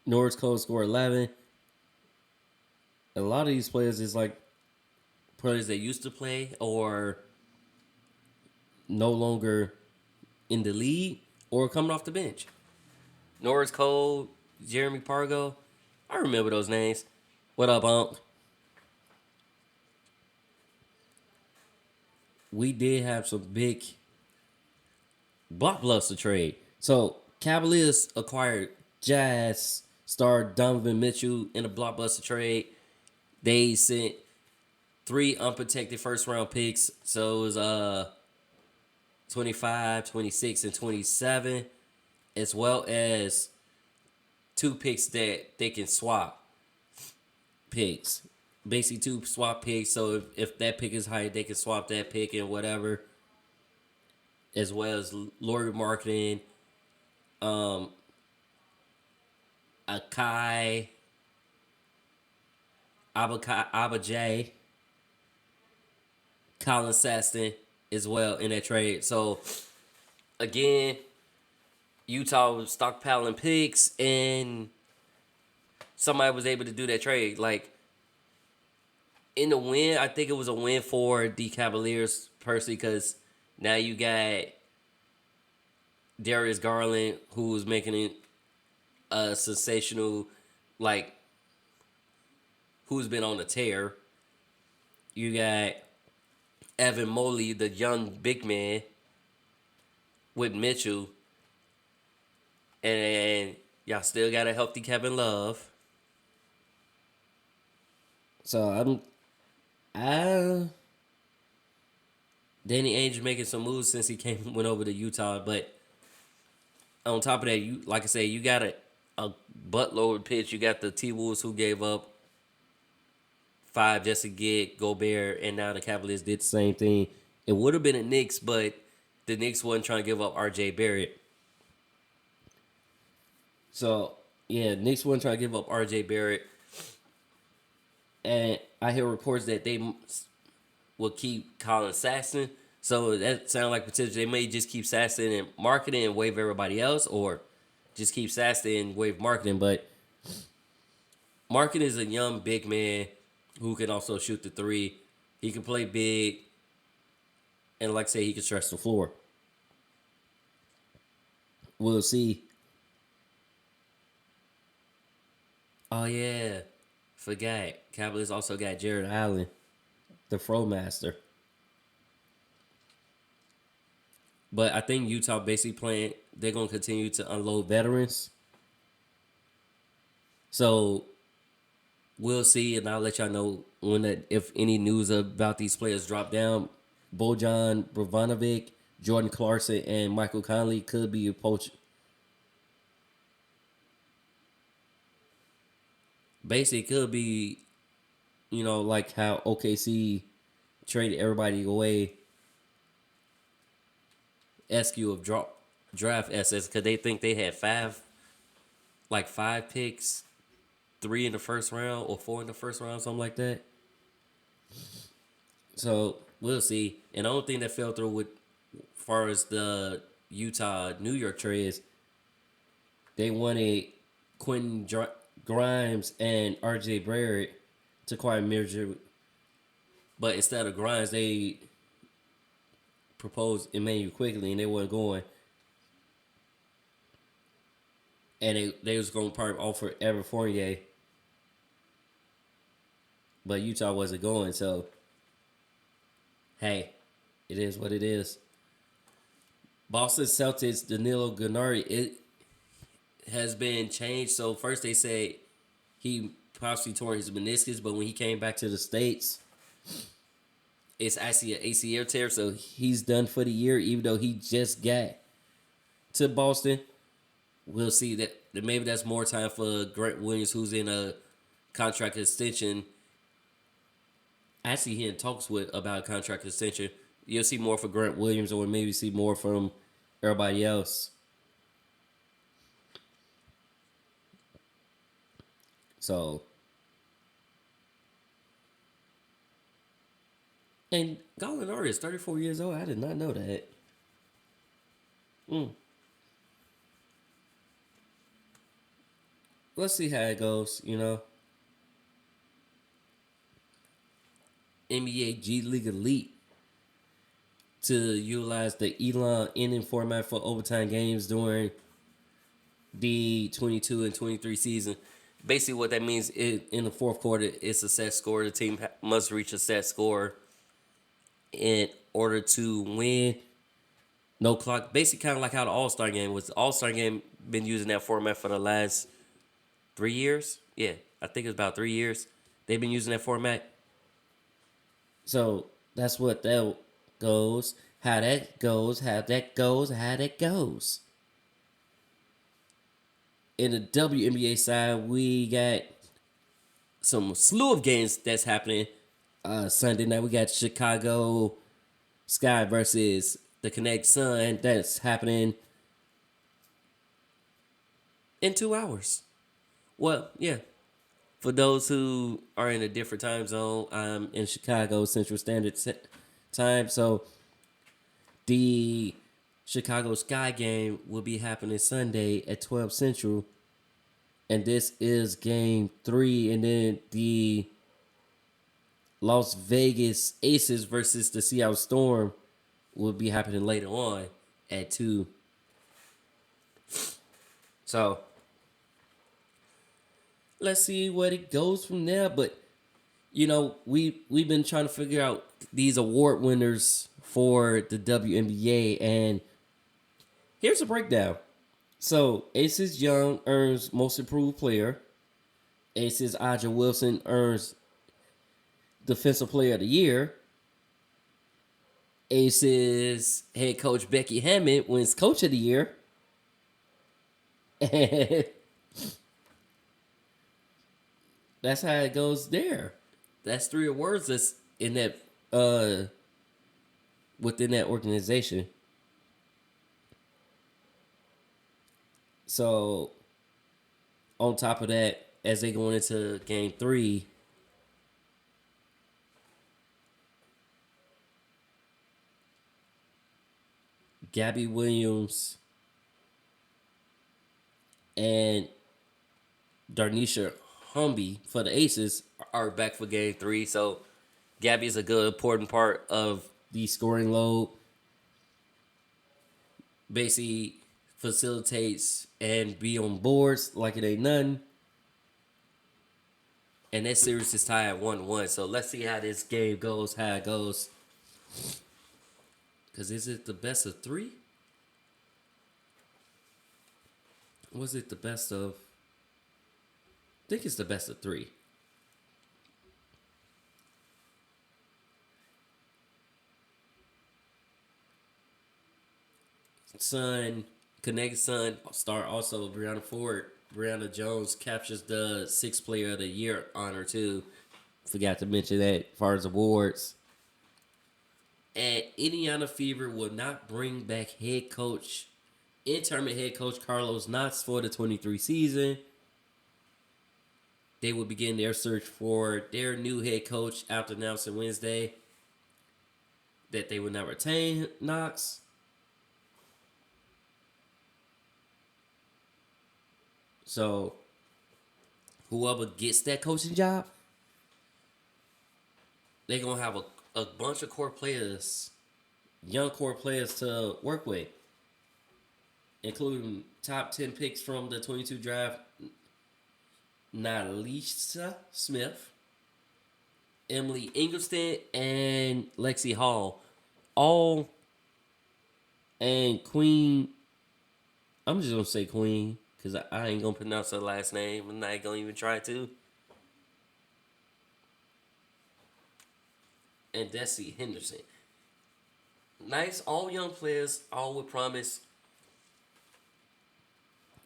Norris Cole scored 11. A lot of these players is like players that used to play or no longer in the league or coming off the bench. Norris Cole, Jeremy Pargo. I remember those names. What up, Unc? We did have some big blockbuster trade. So, Cavaliers acquired Jazz star Donovan Mitchell in a blockbuster trade. They sent 3 unprotected first-round picks. So, it was 25, 26, and 27. As well as 2 picks that they can swap picks. Basically 2 swap picks. So if that pick is high, they can swap that pick and whatever. As well as Laurie Marketing, Akai, Abajay, Colin Saston as well in that trade. So again, Utah was stockpiling picks, and somebody was able to do that trade. Like, in the win, I think it was a win for the Cavaliers, personally, because now you got Darius Garland, who was making it a sensational, like, who's been on a tear. You got Evan Mobley, the young big man, with Mitchell. And y'all still got a healthy Kevin Love. So Danny Ainge making some moves since he went over to Utah. But on top of that, you like I said, you got a buttload pitch. You got the T-Wolves who gave up 5 just to get Gobert, and now the Cavaliers did the same thing. It would have been a Knicks, but the Knicks wasn't trying to give up R.J. Barrett. So, yeah, Knicks wasn't trying to give up R.J. Barrett. And I hear reports that they will keep Colin Sasson. So that sounds like potential. They may just keep Sasson and Marketing and waive everybody else, or just keep Sasson and waive Marketing. But Marketing is a young big man who can also shoot the 3. He can play big. And like I say, he can stretch the floor. We'll see. Oh, yeah. Forgot. Cavaliers also got Jared Allen, the Fro Master. But I think Utah basically they're going to continue to unload veterans. So we'll see, and I'll let y'all know if any news about these players drop down. Bojan Bogdanovic, Jordan Clarkson, and Michael Conley could be poached. Basically, could be like how OKC traded everybody away, SQ of draft assets because they think they had five picks, 3 in the first round or 4 in the first round, something like that. So we'll see. And the only thing that fell through with, far as the Utah New York trades, they wanted Quentin Grimes and RJ Barrett to acquire Mirja, but instead of Grimes, they proposed Emmanuel Quickly, and they weren't going. And they was going to probably offer Evan Fournier, but Utah wasn't going. So, hey, it is what it is. Boston Celtics, Danilo Gallinari, it has been changed. So first they said he possibly tore his meniscus, but when he came back to the States, it's actually an ACL tear. So he's done for the year, even though he just got to Boston. We'll see that maybe that's more time for Grant Williams, who's in a contract extension. Actually, he in talks with about a contract extension. You'll see more for Grant Williams, or maybe see more from everybody else. So, and Gallinari is 34 years old. I did not know that. Let's see how it goes, NBA G League Elite to utilize the Elon inning format for overtime games during the 22 and 23 season. Basically, what that means in the fourth quarter, it's a set score. The team must reach a set score in order to win. No clock. Basically, kind of like how the All-Star game was. The All-Star game been using that format for the last 3 years. Yeah, I think it's about 3 years. They've been using that format. So that's what that goes. How that goes. In the WNBA side, we got some slew of games that's happening. Sunday night, we got Chicago Sky versus the Connect Sun. That's happening in 2 hours. Well, yeah. For those who are in a different time zone, I'm in Chicago Central Standard Time. So the Chicago Sky game will be happening Sunday at 12 Central. And this is game 3. And then the Las Vegas Aces versus the Seattle Storm will be happening later on at 2. So let's see what it goes from there. But, we've been trying to figure out these award winners for the WNBA. And here's a breakdown. So, Aces Young earns Most Improved Player. Aces Aja Wilson earns Defensive Player of the Year. Aces head coach Becky Hammond wins Coach of the Year. And that's how it goes there. That's 3 awards that's in that within that organization. So on top of that, as they go into game 3, Gabby Williams and Darnisha Humby for the Aces are back for game 3. So Gabby is a good, important part of the scoring load. Basically facilitates and be on boards like it ain't nothing. And that series is tied at 1-1. So let's see how this game goes, how it goes. Because is it the best of 3? Was it the best of... I think it's the best of 3. Connecticut Sun star also Brianna Jones captures the 6th Player of the Year honor too Forgot to mention that as far as awards. And Indiana Fever will not bring back interim head coach Carlos Knotts for the 23 season. They will begin their search for their new head coach after announcing Wednesday that they will not retain Knox. So, whoever gets that coaching job, they're going to have a bunch of core players, young core players to work with, including top 10 picks from the 22 draft, Nalisa Smith, Emily Ingelston, and Lexi Hall. All, and Queen, I'm just going to say Queen, because I ain't going to pronounce her last name. I'm not going to even try to. And Desi Henderson. Nice, all young players, all with promise.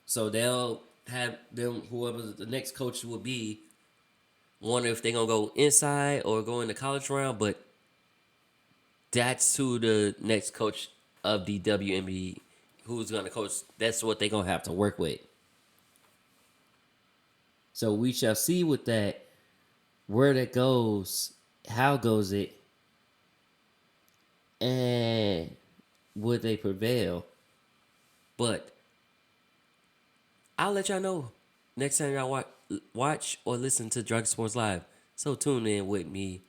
So they'll have them, whoever the next coach will be, wonder if they're going to go inside or go in the college round, but that's who the next coach of the WNBA, who's going to coach, that's what they're going to have to work with. So we shall see with that, where that goes, how goes it, and would they prevail. But I'll let y'all know next time y'all watch or listen to Dragon Sports Live. So tune in with me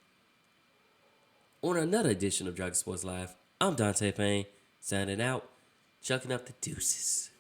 on another edition of Dragon Sports Live. I'm Donte Payne, signing out, chucking up the deuces.